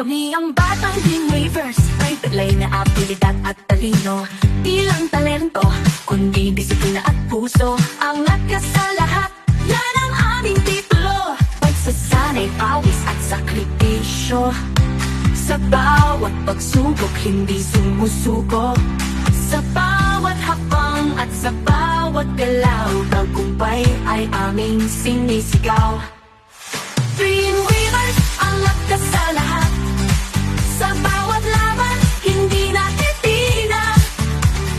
Kami ang batang Dreamweavers, may taglay na abilidad at talino. Di lang talento, kundi disiplina at puso. Angat ka sa lahat, yan ang aming titulo. Pagsasanay, pawis at sakripisyo. Sa bawat pagsubok, hindi sumusuko. Sa bawat hakbang at sa bawat galaw, tagumpay ay aming sinisigaw. Dreamweavers, angat ka sa lahat. Sa bawat laban, hindi natitina.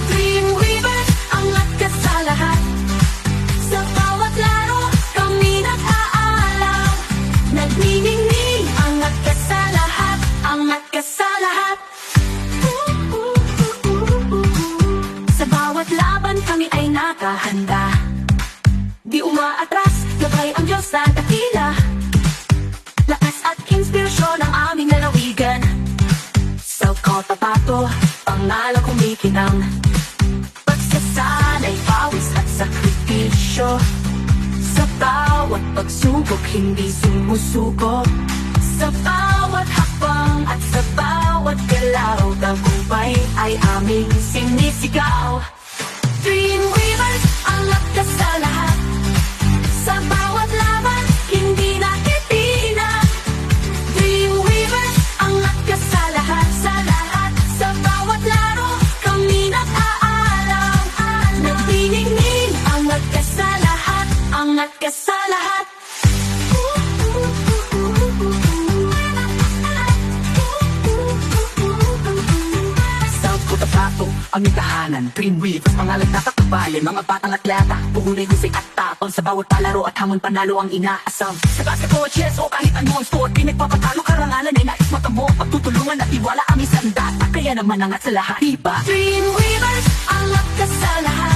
Dreamweavers, angat ka sa lahat. Sa bawat laro, kami nag-aalaw. Nagniningning, angat ka sa lahat. Angat ka sa lahat. Sa bawat laban, kami ay nakahanda. Di umaatras, gabay ang Diyos sa dakila. Lakas at inspirasyon ang aming lalawigan. Self-confident, pangalang kumikinang. Pagsasanay, pawis at sakripisyo. Sa bawat pagsubok, hindi sumusuko. Sa bawat hakbang at sa bawat galaw, tagumpay ay aming sinisigaw. Dreamweavers, angat ka sa lahat. Sa bawat laban, hindi natitina. Dreamweavers, angat ka sa lahat, sa lahat. Sa bawat laro, kami nag-aalaw. Nagniningning, angat ka sa lahat. Angat ka sa lahat. Aming tahanan, Dreamweavers, pangalan na katubayan. Mga batang atleta, puhulay husay at tapang. Sa bawat palaro at hamon panalo ang inaasam. Sa basketball, chess o kahit anong sport, pinagpapatalo karangalan ay nais mata mo. Pagtutulungan at iwala aming sandat, at kaya naman angat sa lahat, diba? Dreamweavers, angat ka sa lahat.